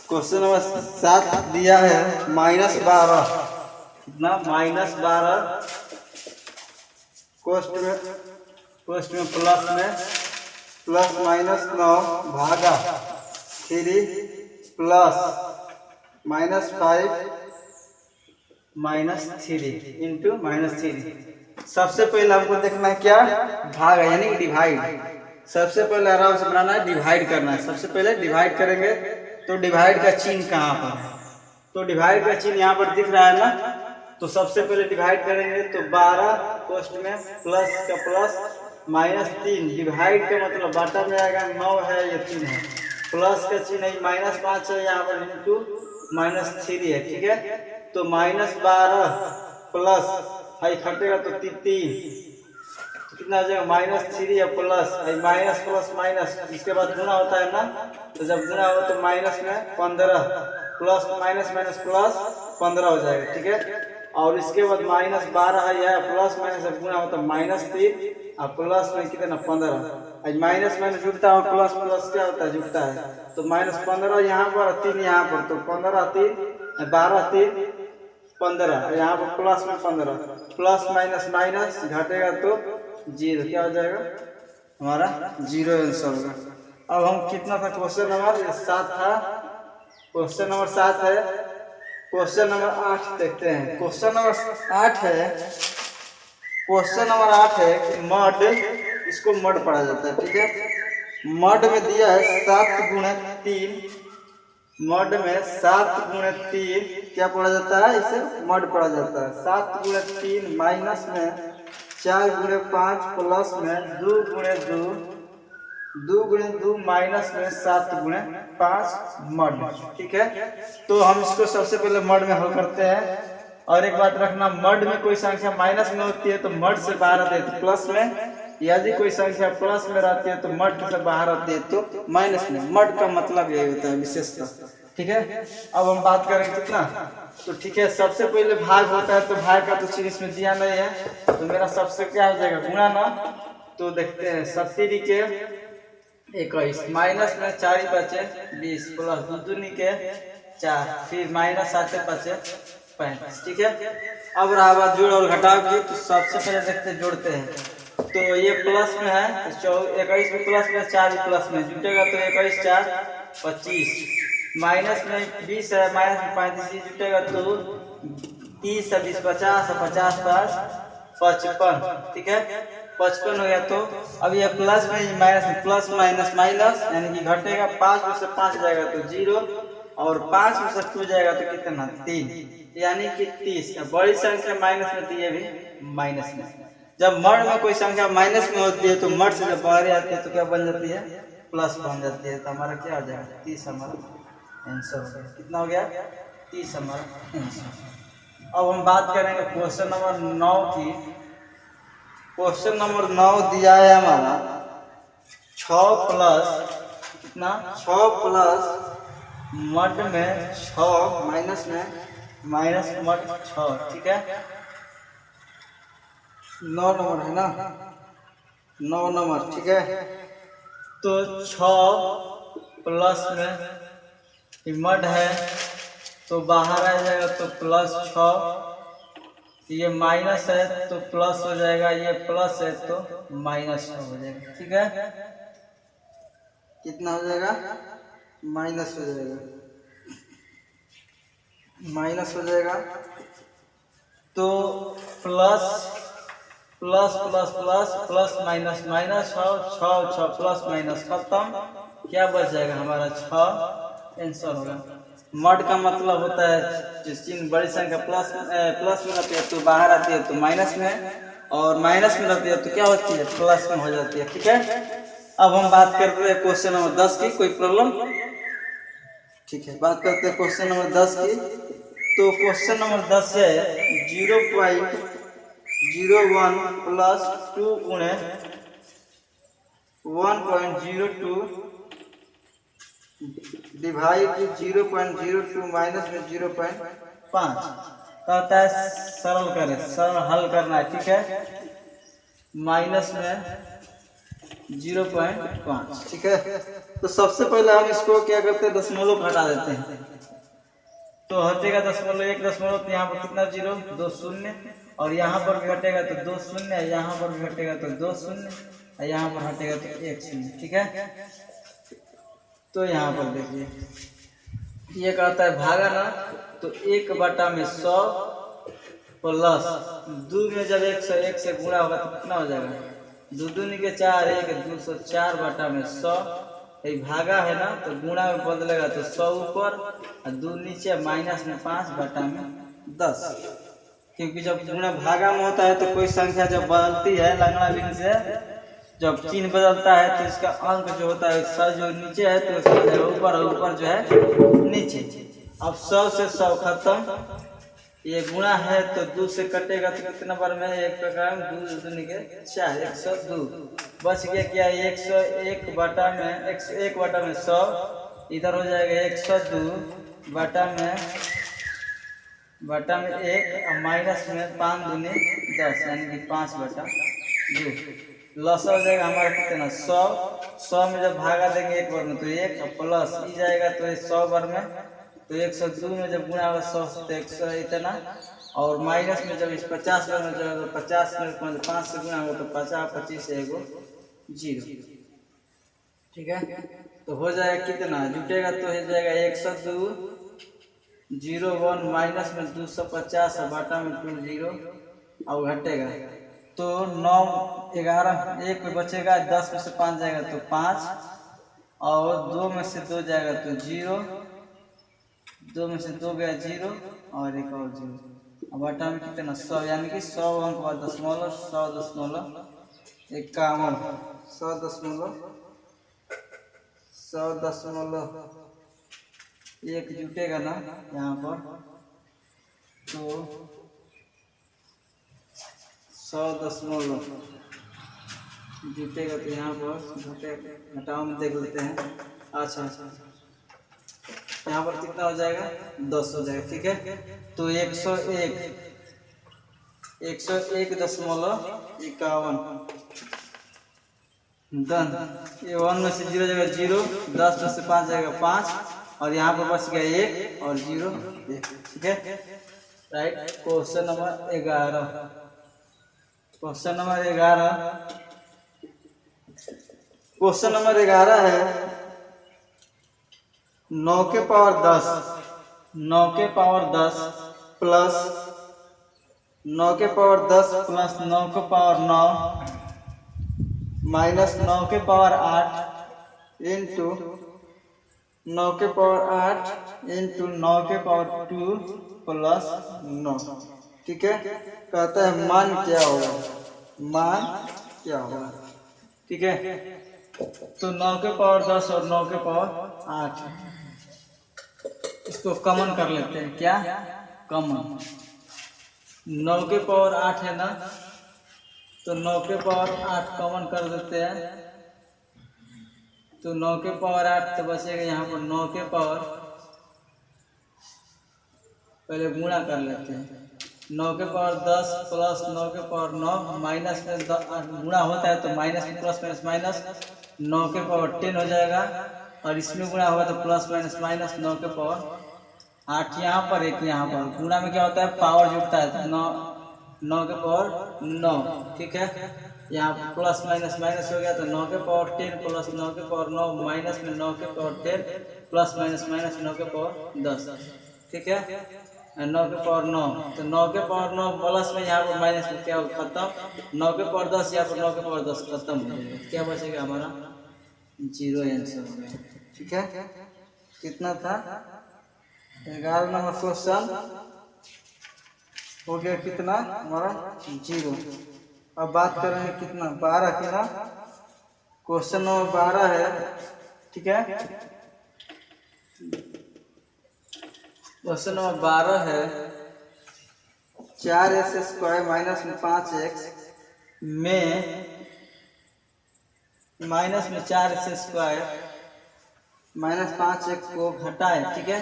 Question number 7 दिया है -12 कितना -12 कोष्ट में प्लस -9 भागा 3 प्लस -5 -3 इंटू -3। सबसे पहले हमको देखना है क्या भाग है यानी डिवाइड। सबसे पहले आराम से बनाना है, डिवाइड करना है। सबसे पहले डिवाइड करेंगे तो डिवाइड का चिन्ह कहाँ पर है, तो डिवाइड का चिन्ह यहाँ पर दिख रहा है ना। तो सबसे पहले डिवाइड करेंगे तो 12 कोष्ट में प्लस का प्लस -3 डिवाइड का मतलब बाटा में आएगा 9 है ये 3 है, प्लस का चिन्ह है -5 है यहाँ पर इंटू -3 है। ठीक है, तो -12 प्लस है खटेगा तो 3 कितना हो जाएगा -3 या प्लस माइनस प्लस माइनस, इसके बाद गुना होता है ना। तो जब गुना हो तो माइनस में 15 प्लस माइनस माइनस प्लस 15 हो जाएगा। ठीक है, और इसके बाद -12 है यह प्लस माइनस जब गुना हो तो -3 और प्लस में कितना 15। माइनस माइनस जुड़ता है, प्लस प्लस क्या होता है जुड़ता है, तो -15 यहाँ पर 3 यहाँ पर, तो 15 3 12 3 15 यहाँ पर प्लस में 15 प्लस माइनस माइनस घटेगा तो 0, क्या हो जाएगा हमारा 0 आंसर होगा। अब हम कितना था क्वेश्चन नंबर 7 था, क्वेश्चन नंबर 7 है। क्वेश्चन नंबर 8 देखते हैं। क्वेश्चन नंबर 8 है, क्वेश्चन नंबर 8 है कि मड, इसको मड पढ़ा जाता है। ठीक है, मड में दिया है 7 गुणे 3, मड में 7 गुणे 3 क्या पढ़ा जाता है, इसे मड पढ़ा जाता है। 7 गुणे 3 माइनस में 4 गुणे 5 प्लस में 2 गुणे 2 2 गुणे 2 माइनस में 7 गुणे 5 मड। ठीक है, तो हम इसको सबसे पहले मड में हल करते हैं। और एक बात रखना, मड में कोई संख्या माइनस में होती है तो मड से बाहर आती है तो प्लस में, यदि कोई संख्या प्लस में रहती है तो मड से बाहर आती है तो माइनस में। मड का मतलब यही होता है विशेषता। ठीक है, अब हम बात करेंगे कितना, तो ठीक है सबसे पहले भाग होता है, तो भाग का तो चीज इसमें दिया नहीं है, तो मेरा सबसे क्या हो जाएगा गुणा ना। तो देखते हैं 70 के 21 माइनस में 4 बचे 20 प्लस 2 दूनी के 4 फिर माइनस 7 बचे 35। ठीक है, अब रहा बात जोड़ और घटाव की, तो सबसे पहले देखते जोड़ते हैं। तो ये प्लस में है तो 21 में प्लस में 4 प्लस में जुटेगा तो 21 4 25, माइनस में 20 है माइनस में 35 जुटेगा तो 30 है 20 50 है 50 55। ठीक है, 55 हो गया। तो अब ये प्लस में माइनस में प्लस माइनस माइनस यानी कि घटेगा, 5 में से 5 जाएगा तो 0 और 5 में से 2 जाएगा तो कितना 3 यानी कि 30। बड़ी संख्या माइनस में तो ये भी माइनस में। जब मड में कोई संख्या माइनस में होती है तो मड से जब बाहर आती है तो क्या बन जाती है प्लस बन जाती है। तो हमारा क्या हो जाएगा 30 हमारा आंसर हो गया। कितना हो गया 30 हमारा आंसर। अब हम बात करेंगे क्वेश्चन नंबर 9 की। क्वेश्चन नंबर 9 दिया है हमारा 6 प्लस कितना 6 प्लस मड में 6 माइनस में माइनस मड 6। ठीक है, 9 नंबर है ना, 9 नंबर। ठीक है, तो 6 प्लस में मड है तो बाहर आ जाएगा तो प्लस 6, ये माइनस है तो प्लस हो जाएगा, ये प्लस है तो माइनस हो जाएगा। ठीक है, कितना हो जाएगा माइनस हो जाएगा, माइनस हो जाएगा। तो plus plus plus plus plus minus minus 6 plus minus खत्म, क्या बच जाएगा हमारा 6 आंसर होगा। मड का मतलब होता है जिस चिन्ह बड़ी संख्या प्लस में रहती है तो बाहर आती है तो माइनस में, और माइनस में रहती है तो क्या होती है प्लस में हो जाती है। ठीक है, अब हम बात करते हैं क्वेश्चन नंबर 10 की। कोई प्रॉब्लम? ठीक है, बात करते हैं क्वेश्चन नंबर 10 की। तो क्वेश्चन नंबर 10 है 0.01 प्लस 2 गुणे 1.02 डिवाइड 0.02 माइनस में 0.5 कहता है सरल करें, सरल हल करना है। ठीक है, माइनस में 0.5, ठीक है। तो सबसे पहले हम इसको क्या करते हैं, दशमलव हटा देते हैं। तो हटेगा दशमलव, 1 दशमलव, तो यहाँ पर कितना 0, 2 शून्य, और यहाँ पर भी हटेगा तो 2 शून्य, यहाँ पर भी हटेगा तो 2 शून्य, और यहाँ पर हटेगा तो 1 शून्य, ठीक है। तो यहाँ पर देखिए ये कहता है भागा ना, तो 1/100 प्लस 2 में जब 101 से गुणा होगा तो कितना हो जाएगा, 2 दूनी के 4, 1 204/100, ये भागा है ना, तो गुणा में बदलेगा तो 100 ऊपर और 2 नीचे, माइनस में 5/10, क्योंकि जब गुणा भागा में होता है तो कोई संख्या जब बदलती है लंगड़ा बिन से, जब चिन्ह बदलता है तो इसका अंक जो होता है 100 जो नीचे है तो इसका ऊपर और ऊपर जो है नीचे। अब 100 से 100 खत्म, ये गुणा है तो 2 से कटेगा तो कितना बार में 1 प्रकार में 2 दूनी के 4, 102 बच गया क्या, 101/100 इधर हो जाएगा 102 बटा में 1 और माइनस में 5 दूनी 10 यानी कि 5/2 लस हो जाएगा हमारा कितना 100 में जब भागा देंगे 1 बार में तो 1 और प्लस ई जाएगा तो 100 बार में तो 102 में जब गुणा होगा 100 तो 100 इतना, और माइनस में जब इस 50 बार में जो 50 में 5 से गुणा होगा तो 50 25 से एगो 0, ठीक है। तो हो जाएगा कितना, जुटेगा तो हो जाएगा 102 01 माइनस में 250 और बाटा में 20 और घटेगा तो 9 11 1 में बचेगा, 10 में से 5 जाएगा तो 5 और 2 में से 2 जाएगा तो 0, 2 में से 2 गया 0 और एक और 0, अब बाटा में कितना 100 यानी कि 100 अंक और दशमलव 100.1 जुटेगा ना यहाँ पर, तो 100 जुटेगा तो यहाँ पर घटाओ में देख लेते हैं। अच्छा यहाँ पर कितना हो जाएगा 10 हो जाएगा, ठीक है। तो 101.51 डन, ये 1 में से 0 जाएगा 0, 10 में से 5 जाएगा 5 और यहाँ पर बच गया 1 और 0 1, ठीक है राइट। क्वेश्चन नंबर 11 है 9 के पावर 10 प्लस 9 के पावर 10 प्लस 9 के पावर 9 माइनस 9 के पावर 8 इंटू 9 के पावर 8 इंटू 9 के पावर 2 प्लस 9, ठीक है। कहता है मान क्या होगा, ठीक है। तो 9 के पावर 10 और 9 के पावर 8 इसको कॉमन कर लेते हैं, क्या कॉमन, 9 के पावर 8 है ना, तो 9 के पावर 8 कॉमन कर देते हैं, तो 9 के पावर 8 तो बचेगा यहाँ पर 9 के पावर, पहले गुणा कर लेते हैं, 9 के पावर 10 प्लस 9 के पावर 9 माइनस में गुणा होता है तो माइनस में प्लस माइनस 9 के पावर 10 हो जाएगा और इसमें गुणा होगा तो प्लस माइनस 9 के पावर 8 यहाँ पर 1 यहाँ पर, गुणा में क्या होता है पावर जुड़ता है तो 9 के पावर 9, ठीक है। यहाँ प्लस माइनस हो गया तो 9 के पावर 10 प्लस 9 के पावर 9 माइनस में 9 के पावर 10 प्लस माइनस 9 के पावर 10, ठीक है। 9 के पावर 9 तो 9 के पावर 9 प्लस में यहाँ पर माइनस में क्या हो खत्म, 9 के पावर 10 यहाँ पर 9 के पावर 10 खत्म हो जाएगा, क्या बचेगा हमारा 0 आंसर हो गया, ठीक है। कितना था 11 नंबर क्वेश्चन हो गया कितना हमारा 0। अब बात करेंगे कितना 12 की ना, क्वेश्चन नंबर 12 है, ठीक है। क्वेश्चन नंबर 12 है 4x² माइनस में 5x में माइनस में 4x² माइनस 5x को घटाए, ठीक है।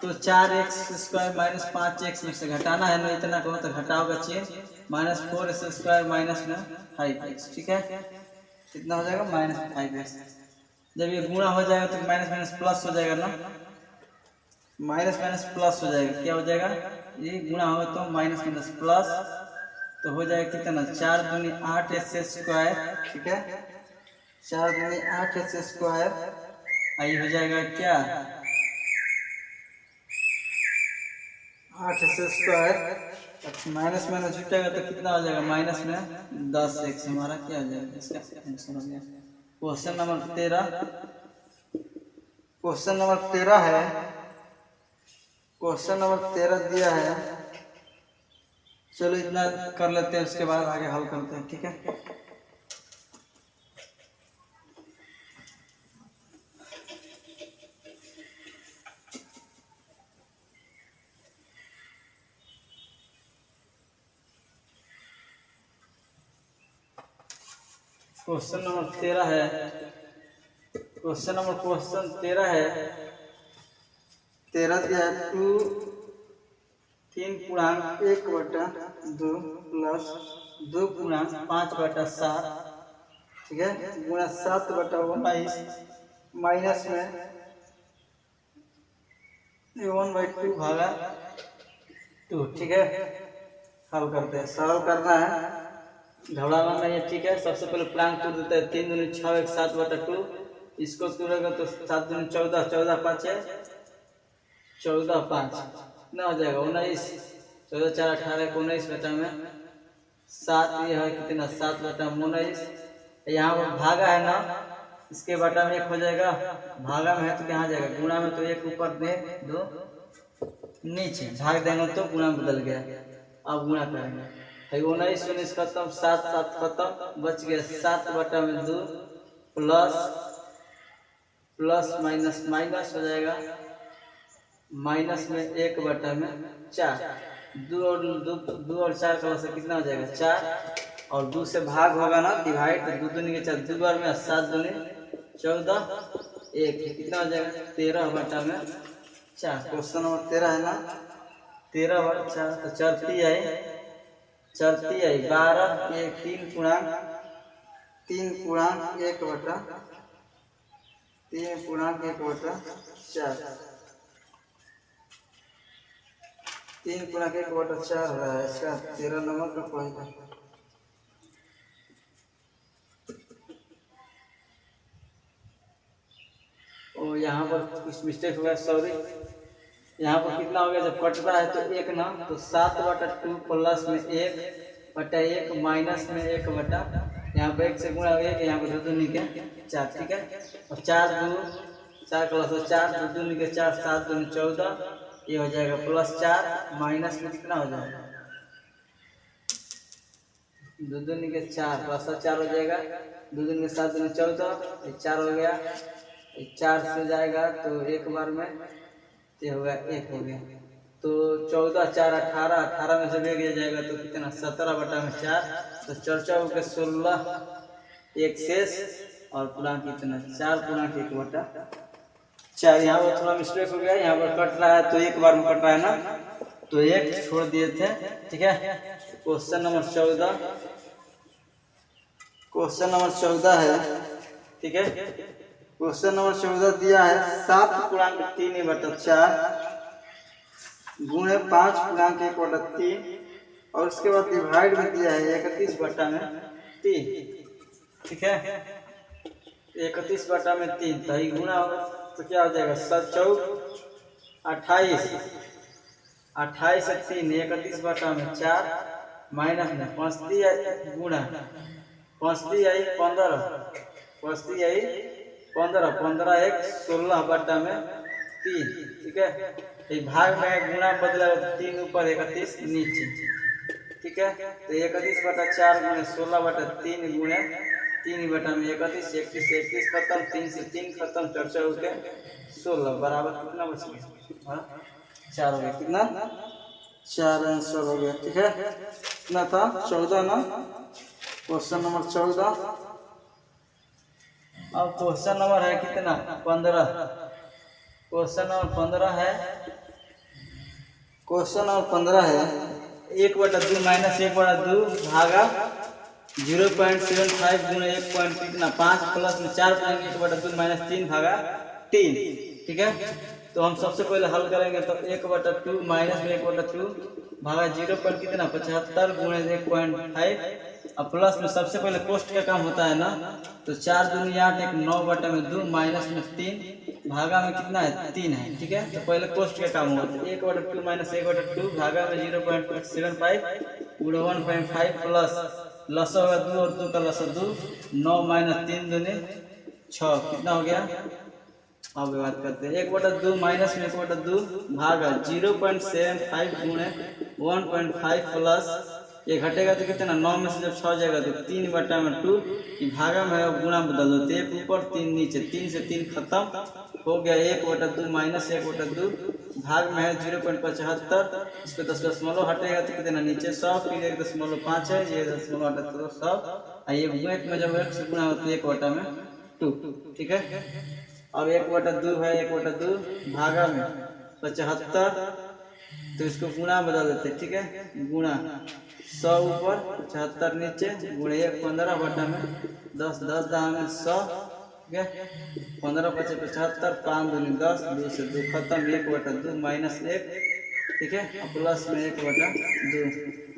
तो 4x² माइनस 5x में से घटाना है ना, इतना कहो तो घटाओ बच्चे, माइनस 4x² माइनस में 5x, ठीक है। कितना हो जाएगा -5x। जब ये गुणा हो जाएगा तो माइनस माइनस प्लस हो जाएगा ना, माइनस माइनस प्लस हो जाएगा। क्या हो जाएगा, ये गुणा होगा तो माइनस माइनस प्लस, तो हो जाएगा कितना 4 दूनी 8x²। ठीक है, 4 दूनी 8x²। आई हो जाएगा क्या 8x²। अच्छा माइनस माइनस जुटेगा तो कितना हो जाएगा, माइनस में 10x। हमारा क्या हो जाएगा, इसका आंसर हो गया। क्वेश्चन नंबर 13, क्वेश्चन नंबर 13 है, क्वेश्चन नंबर 13 दिया है। चलो इतना कर लेते हैं, उसके बाद आगे हल करते हैं। ठीक है, क्वेश्चन नंबर 13 है, क्वेश्चन 13 है। 13 दिया है 2 3.1/2 प्लस 2.5/7। ठीक है, गुणा 7/19 माइनस में 1/2 भागा 2। ठीक है, हल करते हैं, सरल करना है, घबराना नहीं है। ठीक है, सबसे पहले प्लांग तोड़ देते हैं। 3 दूनी 6 1 7/2, इसको तोड़ेगा तो 7 दूनी 14, 14 5 है 14 5 कितना हो जाएगा 19। 14 4 18 19 बटा में 7, ये है कितना 7/19। यहाँ पर भागा है ना, इसके बटा में 1 हो जाएगा, भागा में है तो कहाँ जाएगा, गुणा में तो 1 ऊपर दे 2 नीचे, भाग देंगे तो गुणा में बदल गया। अब गुणा करेंगे, 19 19 खत्म, 7 7 खत्म, बच गया 7/2 प्लस प्लस माइनस माइनस हो जाएगा, माइनस में 1/4। 2 और 4 का से कितना हो जाएगा 4, और 2 से भाग होगा ना डिवाइड, तो 2 दूनी के 4, 2 बार में 7 दूनी 14 1 कितना हो जाएगा 13/4। क्वेश्चन नंबर 13 है ना, 13/4 तो चलती आई 12 1 3.1/4 3.1/4 हो रहा है इसका 13 नंबर का पॉइंट। और यहाँ पर कुछ मिस्टेक हो गया, सॉरी। यहाँ पर कितना हो गया, जब कटता है तो 1 ना, तो 7/2 प्लस में 1/1 माइनस में 1 यहाँ पर 1 से गुणा 1, यहाँ पर 2 दूनी के 4। ठीक है, और 4 2 4 प्लस 4 2 दूनी के 4 7 दूनी 14, ये हो जाएगा +4 माइनस में कितना हो जाएगा 2 दूनी के 4 प्लस 4 हो जाएगा, 2 दूनी के 7 दूनी 14, 4 हो गया, 4 से जाएगा तो 1 बार में ये हो गया 1 हो गया, तो 14 4 18, 18 में से भी गया जाएगा तो कितना 17/4, तो 4 के 16 1 शेष, और पूर्णांक कितना 4.1/4। यहाँ पर थोड़ा मिस्टेक हो गया, यहाँ पर कट रहा है तो 1 बार में कट रहा है ना, तो 1 छोड़ दिए थे। ठीक है, क्वेश्चन नंबर 14, क्वेश्चन नंबर 14 है। ठीक है, क्वेश्चन नंबर 14 दिया है 7.3/4 गुणे 5.1/3, और उसके बाद डिवाइड में दिया है 31/3। ठीक है, 31/3, तो ये गुणा होगा तो क्या हो जाएगा 7 28 28 से 3 31/4 माइनस में 5 गुणा 5 आई 15 15 1 16/3। ठीक है, ये भाग में गुणा बदला 3 ऊपर 31 नीचे। ठीक है, तो 31/4 गुणे 16/3 गुणे 3/31 31 खत्म, 3 से 3 खत्म, 4 के 16 बराबर कितना बच गया 4 हो गया, कितना 4 आंसर हो गया। ठीक है, कितना था 14 ना, क्वेश्चन नंबर 14। अब क्वेश्चन नंबर है कितना 15, क्वेश्चन नंबर 15 है, क्वेश्चन नंबर 15 है 1/2 माइनस 1/2 भागा 0.75 गुणे 1 पॉइंट कितना 5 प्लस में 4 करेंगे 1/2 माइनस 3 भागा 3। ठीक है, तो हम सबसे पहले हल करेंगे तो 1/2 माइनस में 1/2 भागा 0 पॉइंट कितना 75 गुणे 1.5 और प्लस में सबसे पहले कोष्ट का काम होता है ना, तो 4 दूनी 8 1 9/2 माइनस में 3 भागा में कितना है 3 है। ठीक है, तो पहले कोष्ट का काम होता है 1/2 माइनस 1/2 भागा में 0.75 गुणे 1.5 प्लस लसा होगा 2 और 2 का लसा 2 9 माइनस 3 दूनी 6 कितना हो गया। अब बात करते हैं 1/2 माइनस में 1/2 भागा 0.75 गुणे 1.5 प्लस ये घटेगा तो कितना 9 में से जब 6 जाएगा तो 3/2 भागा में गुणा बदल दो, 1 ऊपर 3 नीचे, 3 से 3 खत्म हो गया 1/2 माइनस 1/2 भाग में है 0.75 इस पे 10 दशमलव हटेगा तो कितना नीचे 100 फिर 1.5 है ये दशमलव हटा तो 100 ये 1 में जब 1 से गुणा होता है 1/2। ठीक है, अब 1/2 है 1/2 भागा में 75 तो इसको गुणा बदल देते। ठीक है, गुणा 100 ऊपर 75 नीचे गुणे 1 15 में 10 10 दाम में 100। ठीक है, 15 5 75 5 दूनी 10 2 से 2 खत्म 1/2 माइनस 1। ठीक है, और प्लस में 1/2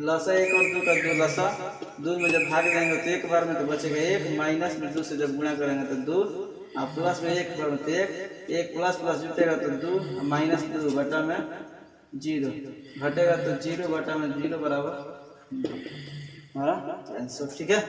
लसा 1 और 2 का 2 लसा 2 में जब भाग देंगे तो एक बार में तो बचेगा 1 माइनस में 2 से जब गुणा करेंगे तो 2 और प्लस में 1 बार में तो 1 प्लस प्लस जुटेगा तो 2 माइनस 2 बटा में 0 घटेगा तो 0 बटा में 0 बराबर हमारा आंसर। ठीक है।